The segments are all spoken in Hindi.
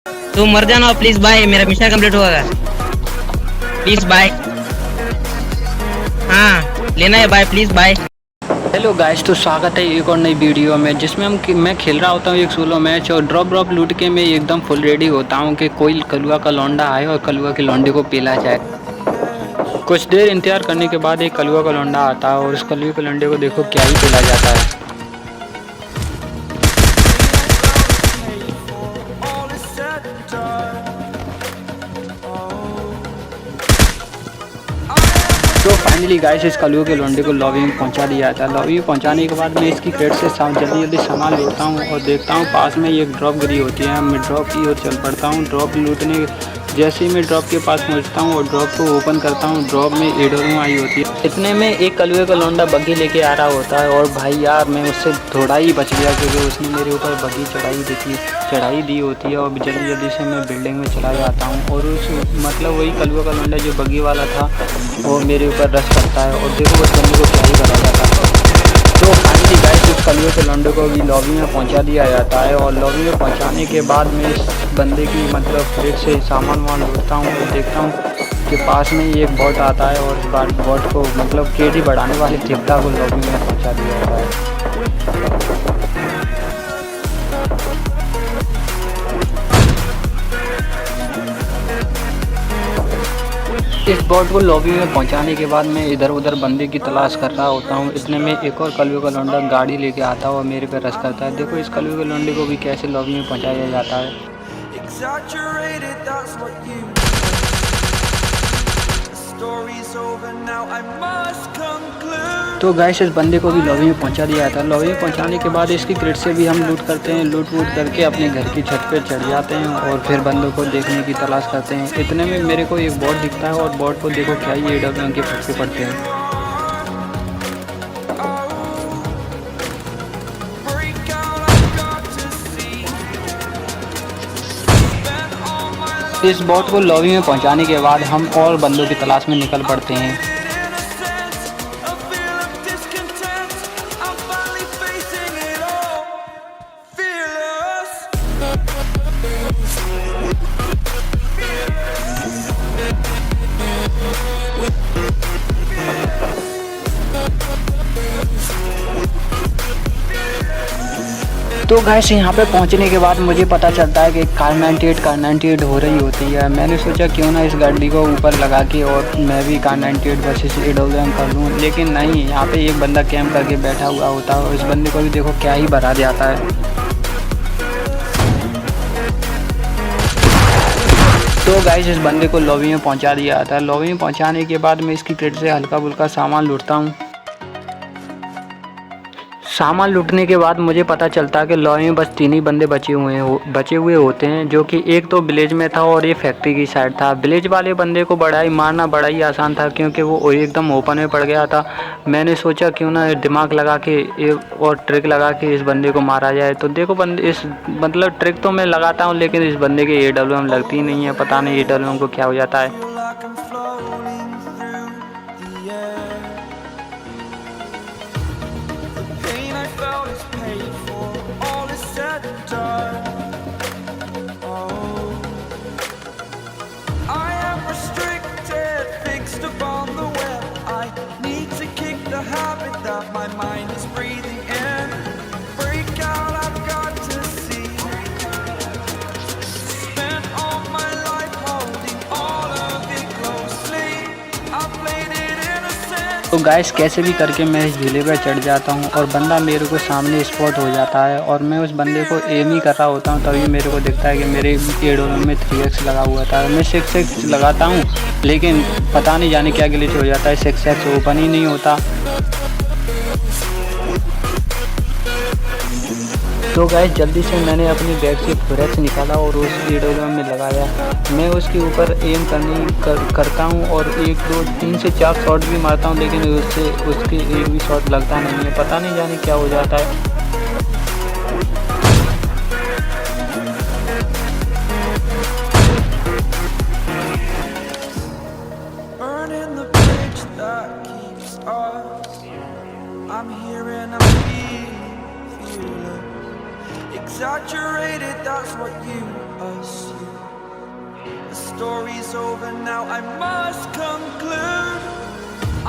तू मर जाना प्लीज बाय, मेरा मिशन कंप्लीट होगा प्लीज बाय। हाँ लेना है bye please bye. Hello guys, तो स्वागत है एक और नई वीडियो में जिसमें मैं खेल रहा होता हूँ एक सोलो मैच और ड्रॉप लूट के मैं एकदम फुल रेडी होता हूँ कि कोई कलुआ का लौंडा आए और कलुआ के लौंडे को पेला जाए। कुछ देर इंतजार करने के बाद एक कलुआ का लौंडा आता है और उस कलुए के लौंडे को देखो क्या ही पेला जाता है। तो फाइनली गाइस इस कलुए के लौंडे को लॉबी में पहुंचा दिया था। लॉबी में पहुंचाने के बाद मैं इसकी क्रेट से जल्दी सामान लूटता हूं और देखता हूं पास में एक ड्रॉप गिरी होती है। मैं ड्रॉप की ओर चल पड़ता हूं। ड्रॉप लूटने जैसे ही मैं ड्रॉप के पास पहुंचता हूं और ड्रॉप को ओपन करता हूं, ड्रॉप में एडोरूम आई होती है। इतने में एक कलुए का लौंडा बग्गी लेके आ रहा होता है और भाई यार मैं उससे थोड़ा ही बच गया क्योंकि उसने मेरे ऊपर बग्गी चढ़ाई दी होती है और जल्दी से मैं बिल्डिंग में चला जाता हूँ और उस मतलब वही कलुआ का लौंडा जो बग्गी वाला था वो मेरे ऊपर रश करता है और देखो उस बंदे को क्या ही करा जाता है। तो फाइनली गाइस उस कलुए के लौंडे को भी लॉबी में पहुंचा दिया जाता है और लॉबी में पहुंचाने के बाद मैं इस बंदे की मतलब क्रेट से सामान लूटता हूँ और देखता हूँ कि पास में ही एक बॉट आता है और इस बार बॉट को मतलब क्रेडिट बढ़ाने वाले ठेकेदार को लॉबी में पहुंचा दिया जाता है। इस बॉट को लॉबी में पहुंचाने के बाद मैं इधर उधर बंदे की तलाश कर रहा होता हूं। इतने में एक और कलुए का लौंडा गाड़ी लेके आता है और मेरे पे रश करता है। देखो इस कलुए के लौंडे को भी कैसे लॉबी में पहुंचाया जाता है। तो गाइस इस बंदे को भी लॉबी में पहुंचा दिया था। लॉबी में पहुंचाने के बाद इसकी क्रेट से भी हम लूट करते हैं। लूट करके अपने घर की छत पे चढ़ जाते हैं और फिर बंदों को देखने की तलाश करते हैं। इतने में मेरे को एक बॉट दिखता है और बॉट को देखो क्या ही एडब्ल्यूएम के फटके पड़ते हैं। इस बॉट को लॉबी में पहुंचाने के बाद हम और बंदों की तलाश में निकल पड़ते हैं। तो गाइस यहाँ पे पहुँचने के बाद मुझे पता चलता है कि कार 98 हो रही होती है। मैंने सोचा क्यों ना इस गाड़ी को ऊपर लगा के और मैं भी कार 98 वर्सेस एडब्ल्यूएम कर लूँ, लेकिन नहीं, यहाँ पे एक बंदा कैंप करके बैठा हुआ होता है और इस बंदे को भी देखो क्या ही भरा जाता है। तो गाइस इस बंदे को लॉबी में पहुँचा दिया जाता है। लॉबी में पहुँचाने के बाद मैं इसकी क्रेट से हल्का फुल्का सामान लूटता हूँ। सामान लूटने के बाद मुझे पता चलता है कि लॉबी में बस 3 ही बंदे बचे हुए होते हैं, जो कि एक तो विलेज में था और ये फैक्ट्री की साइड था। विलेज वाले बंदे को मारना बड़ा ही आसान था क्योंकि वो एकदम ओपन में पड़ गया था। मैंने सोचा क्यों ना दिमाग लगा के और ट्रिक लगा के इस बंदे को मारा जाए। तो देखो बंदे इस मतलब ट्रिक तो मैं लगाता हूँ लेकिन इस बंदे के एडब्ल्यूएम लगती ही नहीं है। पता नहीं एडब्ल्यूएम को क्या हो जाता है। My mind is breathing in. Break out, I've got to see. Spent all my life holding all of it closely. I played it innocent. तो गाइस कैसे भी करके मैं इस झूले पर चढ़ जाता हूँ और बंदा मेरे को सामने स्पॉट हो जाता है और मैं उस बंदे को एम ही कर रहा होता हूँ। तभी मेरे को दिखता है कि मेरे एडोरूम में 3x लगा हुआ था। मैं 6x लगाता हूँ लेकिन पता नहीं जाने क्या ग्लिच हो जाता है, 6x ओपन ही नहीं होता। तो गाइस जल्दी से मैंने अपनी बैग से 4x निकाला और उस एडोरूम में लगाया। मैं उसके ऊपर एम करता हूँ और 1 2 3 से 4 शॉट भी मारता हूँ लेकिन उसके एक भी शॉट लगता नहीं है। पता नहीं जाने क्या हो जाता है। Exaggerated, that's what you assume. story's over now. I must conclude.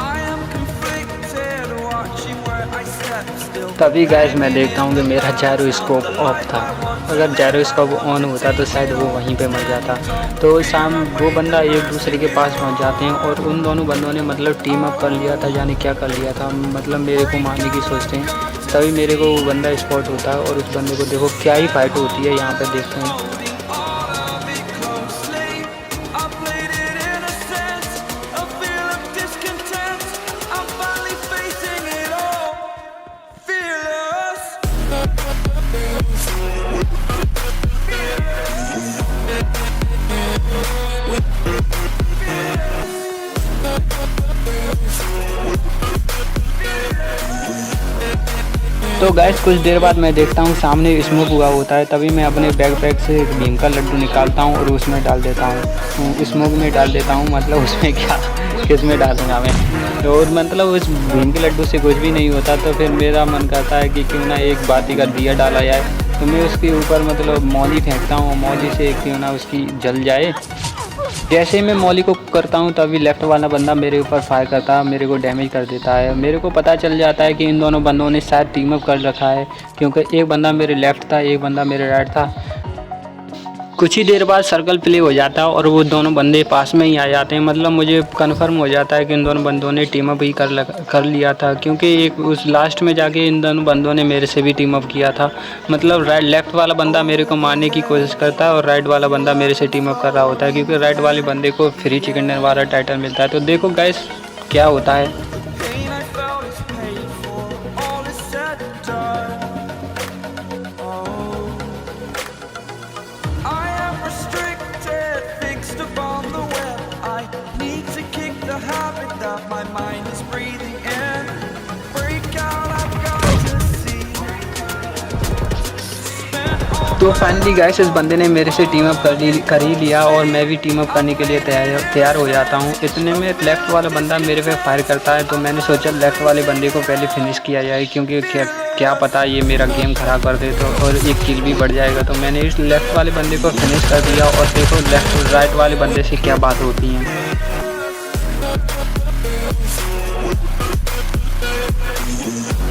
I am conflicted, watching where I step still. तभी गाइस मैं देखता हूँ कि मेरा जायरोस्कोप ऑफ था। अगर जायरोस्कोप ऑन होता तो शायद वो वहीं पे मर जाता। तो शाम वो बंदा एक दूसरे के पास पहुँच जाते हैं और उन दोनों बंदों ने मतलब टीम अप कर लिया था, जाने क्या कर लिया था, मतलब मेरे को मारने की सोचते हैं। तभी मेरे को वो बंदा स्पॉट होता है और उस बंदे को देखो क्या ही फाइट होती है यहाँ पे देखते हैं। तो गैस कुछ देर बाद मैं देखता हूँ सामने स्मोक हुआ होता है। तभी मैं अपने बैकपैक से एक भीम का लड्डू निकालता हूँ और उसमें डाल देता हूँ, स्मोक में डाल देता हूँ। मतलब उसमें क्या किस में डालूँगा मैं। और मतलब उस भीम के लड्डू से कुछ भी नहीं होता। तो फिर मेरा मन करता है कि क्यों ना एक बाती का दिया डाला जाए। तो मैं उसके ऊपर मतलब मौली फेंकता हूँ, मौली से क्यों ना उसकी जल जाए। जैसे ही मैं मौली को करता हूँ तभी लेफ़्ट वाला बंदा मेरे ऊपर फायर करता है, मेरे को डैमेज कर देता है। मेरे को पता चल जाता है कि इन दोनों बंदों ने शायद टीम अप कर रखा है, क्योंकि एक बंदा मेरे लेफ़्ट था, एक बंदा मेरे राइट था। कुछ ही देर बाद सर्कल प्ले हो जाता है और वो दोनों बंदे पास में ही आ जाते हैं। मतलब मुझे कन्फर्म हो जाता है कि इन दोनों बंदों ने टीम अप ही कर लिया था, क्योंकि एक उस लास्ट में जाके इन दोनों बंदों ने मेरे से भी टीम अप किया था। मतलब लेफ़्ट वाला बंदा मेरे को मारने की कोशिश करता है और राइट वाला बंदा मेरे से टीम अप कर रहा होता है, क्योंकि राइट वाले बंदे को फ्री चिकन डिनर वाला टाइटल मिलता है। तो देखो गाइस क्या होता है। My mind is breathing in. Break out, I've got to see. तो फाइनली गाइस इस बंदे ने मेरे से टीम अप कर ही लिया और मैं भी टीम अप करने के लिए तैयार हो जाता हूँ। इतने में लेफ़्ट वाला बंदा मेरे पे फायर करता है। तो मैंने सोचा लेफ़्ट वाले बंदे को पहले फिनिश किया जाए, क्योंकि क्या पता ये मेरा गेम ख़राब कर दे तो और एक किल भी बढ़ जाएगा। तो मैंने इस लेफ़्ट वाले बंदे को फिनिश कर दिया और देखो लेफ़्ट राइट वाले बंदे से क्या बात होती है।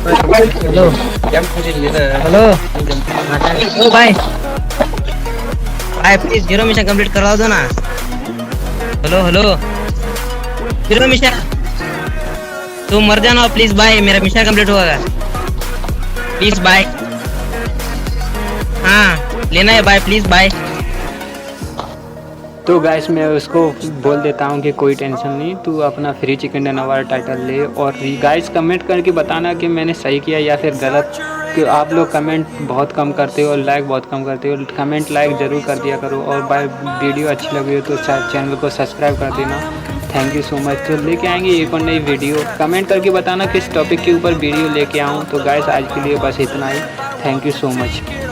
हेलो हेलो ओ भाई प्लीज 0 मिशन कंप्लीट करवा दो ना। हेलो हेलो 0 मिशन, तुम मर जाना प्लीज भाई, मेरा मिशन कंप्लीट होगा प्लीज भाई। हाँ लेना है भाई प्लीज भाई। तो गाइस मैं उसको बोल देता हूँ कि कोई टेंशन नहीं, तू अपना फ्री चिकन डिनर वाला टाइटल ले। और गाइस कमेंट करके बताना कि मैंने सही किया या फिर गलत, कि आप लोग कमेंट बहुत कम करते हो और लाइक बहुत कम करते हो। कमेंट लाइक ज़रूर कर दिया करो और भाई वीडियो अच्छी लगी हो तो चैनल को सब्सक्राइब कर देना। Thank you so much. तो लेके आएंगे एक और नई वीडियो। कमेंट करके बताना किस टॉपिक के ऊपर वीडियो लेके आऊँ। तो गाइस आज के लिए बस इतना ही। Thank you so much.